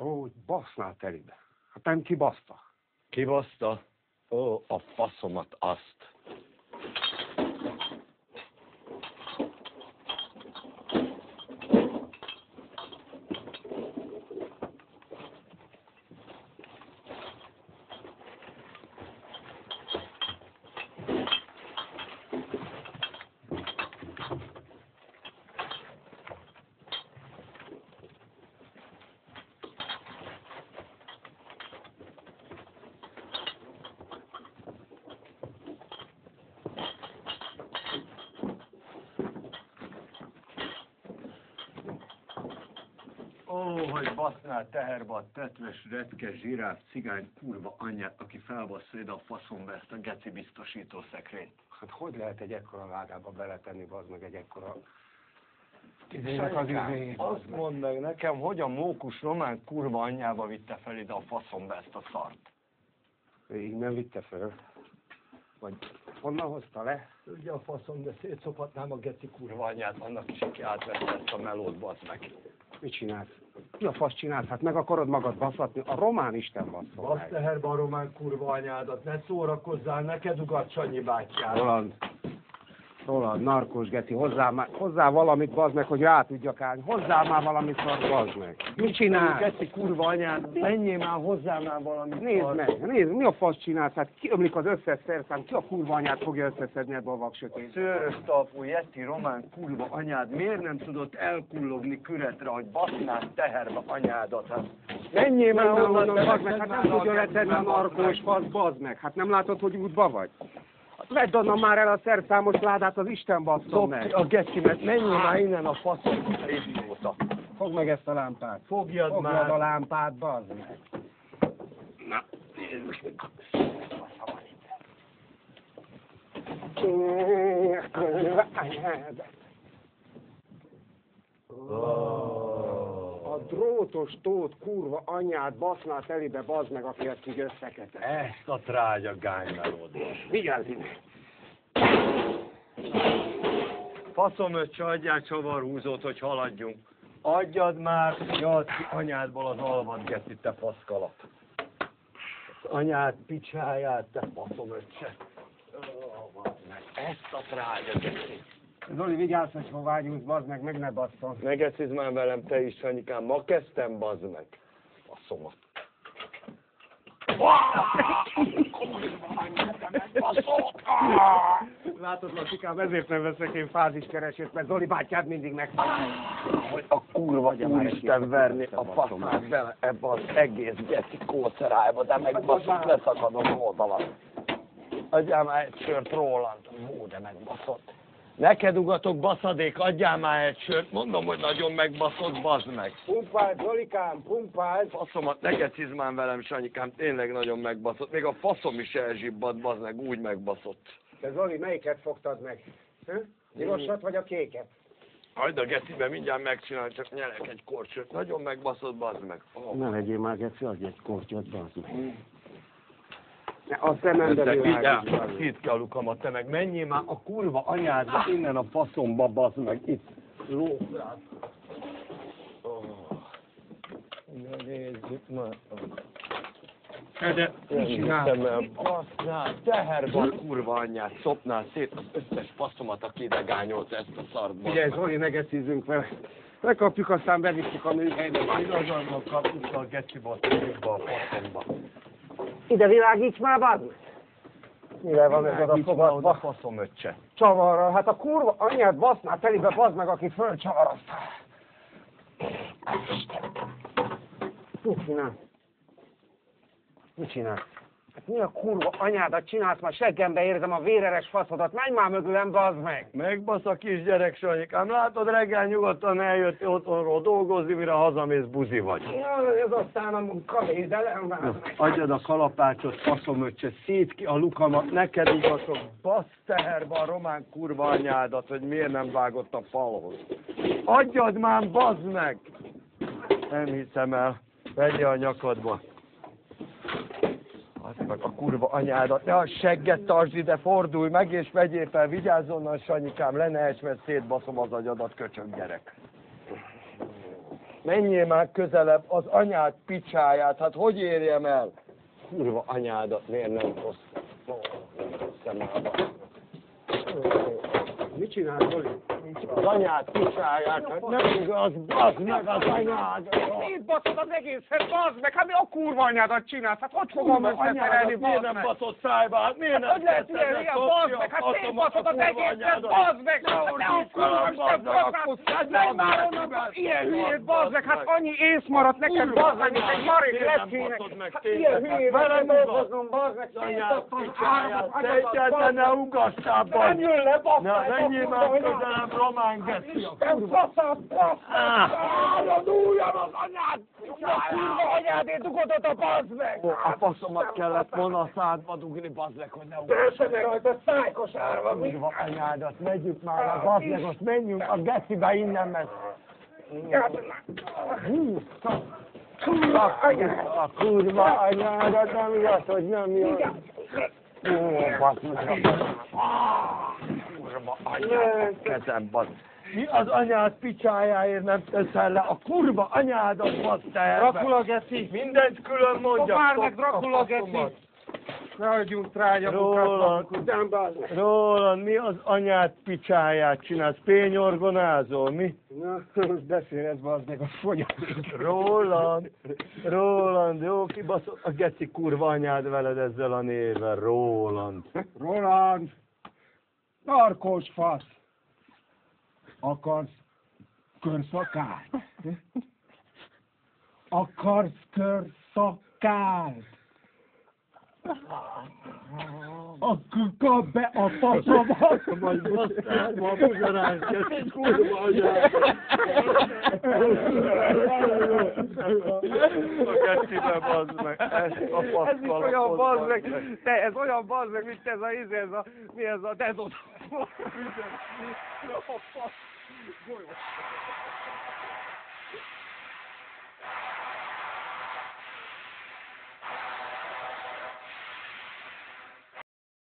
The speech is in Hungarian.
Ó, basznál telibe. Hát nem kibaszta. Kibaszta? Ó, a faszomat azt. Ó, hogy basznál teherbe a tetves, retkes, zsiráf, cigány, kurva anyját, aki felbassza ide a faszomba ezt a geci biztosító szekrényt. Hát hogy lehet egy ekkora ládába beletenni, bazd meg egy ekkora... Idének az izéjét. Azt mondd meg nekem, hogy a mókus román kurva anyjába vitte fel ide a faszomba ezt a szart. Így nem vitte föl. Vagy honnan hozta le? Ugye a faszom, de szétszophatnám a geci kurva anyját, annak is, aki átvette ezt a melót, bazd meg. Mit csinálsz? Mi a fasz csinálsz? Hát meg akarod magad baszatni? A román isten basszol meg. Basz teherbe a román kurva anyádat, ne szórakozzál, neked ugat Sanyi bátyjára. Roland, narkós geci, hozzá valamit, bazd meg, hogy rá tudjak állni. Hozzá már valamit, szar, bazd meg. Mit csinálsz? Geci kurva anyád, menjél már hozzá már valamit. Nézd meg, mi a fasz csinálsz? Hát kiömlik az összes szerszám, ki a kurva anyát fogja összeszedni ebbe a vaksötét? Szőrös talpú, yeti román kurva anyád, miért nem tudott elkullogni küretre, hogy basznál teherbe anyádat? Hát menjél már onnan, bazd meg, hát nem tudja letenni a narkós fasz, bazd meg. Hát nem látod, hogy útba vagy? Vedd onnan már el a szerszámos ládát, az Isten basszom meg! A gecimet, menjél már innen a faszom, idióta! Fogd meg ezt a lámpát! Fogjad már! a lámpát, bazd meg! Na, A drótos tót kurva anyád basznál telibe, bazd meg, aki ezt így összekete. ezt a trágya gánymelód. Vigyázz innen! Faszomöccse, adjál csavarhúzót, hogy haladjunk. Adjad már, jad ki anyádból az alvat, geci, te faszkalap. Az anyád picsáját, te faszomöccse. Ezt a trágya, geci. Zoli, vigyázz, hogy hová nyújsz, bazd meg, meg ne basszon. Ne geciz már velem, te is, Sanyikám, ma kezdtem, bazd meg. Faszomat. Látod, Lacikám, ezért nem veszek én fáziskeresést, mert Zoli bátyád mindig megfogja. Hogy a kurva úristen verni a faszát bele ebbe az egész geci kócerájba, de megbaszott, leszakad az oldalat. Adjál már egy sört, Roland. Hú, de megbaszott. Neked ugatok, baszadék, adjál már egy sört. Mondom, hogy nagyon megbaszott, bazd meg. Pumpáld, Zolikám, pumpáld. Faszomat, ne geciz már velem, Sanyikám, tényleg nagyon megbaszott. Még a faszom is elzsibbad, bazd meg, úgy megbaszott. De Zoli, melyiket fogtad meg? Pirosat vagy a kéket? Hagyd a gecibe, mindjárt megcsinálj, csak nyelek egy korcsot. Nagyon megbaszott, bazd meg. Ne legyél már geci, adj egy kortyot, bazd meg. A szemembe világos. Szíd ki a lukamat, te meg menjél már a kurva anyádba, innen a faszomba, bazd meg, itt lóg rád. Nézzük már. De mit csinálsz? Basznál, teherbe a kurva anyját, szopnál szét az összes faszomat, aki ide gányolta ezt a szart. Figyelj, Zoli, ne gecizzünk vele. Megkapjuk, aztán bevisszük a műhelybe. Igazadnak kapjuk a geciba, a faszomba. Ide világíts már, bazd meg! Mire van ez a fogadva? Faszomöccse. Csavarral, hát a kurva anyád basznál telibe, bazd meg, aki fölcsavaroztál. Mit csinálsz? Mit csinálsz? Hát mi a kurva anyádat csinálsz? Már seggembe érzem a véreres faszodat. Menj már mögülem, bazd meg! Megbasz a kisgyerek, Sanyikám. Látod, reggel nyugodtan eljöttél otthonról dolgozni, mire hazamész, buzi vagy. Ja, ez aztán a munkavédelem, bazd meg. Adjad a kalapácsot, faszomöccse, szét ki a lukamat, neked ugatok, bassz teherbe a román kurva anyádat, hogy miért nem vágott a falhoz. Adjad már, bazd meg! Nem hiszem el. Vegye a nyakadba. Az meg a kurva anyádat. Ne a segget tartsd ide, fordulj meg és vegyél fel, vigyázz onnan, Sanyikám, le ne esd, mert szétbaszom az agyadat, köcsög gyerek. Menjél már közelebb az anyád picsáját, hát hogy érjem el? Kurva anyádat, miért nem hoztam? Szemába. Mit csinálsz, Zoli? Az anyád picsáját, hát nem igaz, bazd meg az anyád! Miért baszod az egészet, bazd meg? Hát mi a kurva anyádat csinálsz? Hát hogy fogom összeszerelni, Anyádat miért bazd nem meg? baszott szájba? Hát miért nem Hogy lehet ilyen, bazd meg? Hát miért baszod az egészet, bazd meg? Hát ne a kurva Isten, bazd meg! Menj már onnan, ilyen hülyét, bazd meg! Hát annyi ész maradt neked, bazd meg, mint egy marék leckének! Hát ilyen hülyével nem dolgozom, bazd meg! Anyád picsáját, te egyáltalán ne ugasszál, bazd! Nem jön le, bazd Na, meg! menjél már közelebb, román geci! Isten faszát, bazd! Dúljon az anyád! Kurva anyádét dugod oda, bazd meg! A faszomat kellett volna a szádba dugni, bazd meg, hogy ne Persze, mert rajta szájkosár van, mi? Kurva anyádat, megyünk már, bazd meg, azt menjünk a gecibe innen, mert... A kurva anyádat, nem igaz, hogy nem jön. Bazd meg. Kurva anyádat, kezem, bazd. Mi az anyád picsájáért nem teszel le? A kurva anyádat, bazd te! Dracula geci! Mindent külön mondja. Már meg Dracula geci! Ne adjunk Roland, mi az anyád picsáját csinálsz? Fényorgonázol, mi? Na, beszélhetsz, bazd meg, a fogyaték. Roland, jó, kibaszott a geci kurva anyád veled ezzel a névvel, Roland. Roland! Tarkós fasz! Akarsz körszakát? Akarsz körszakát? Akkor kap be a faszomat! Majd basztál, ma buzarás, geci kurva anyád. A gecibe, bazd meg, ezt a fasz. Ez is olyan bazd meg, te, ez olyan bazd meg, mint ez a, mi ez a dezodor. A fasz. Golyó.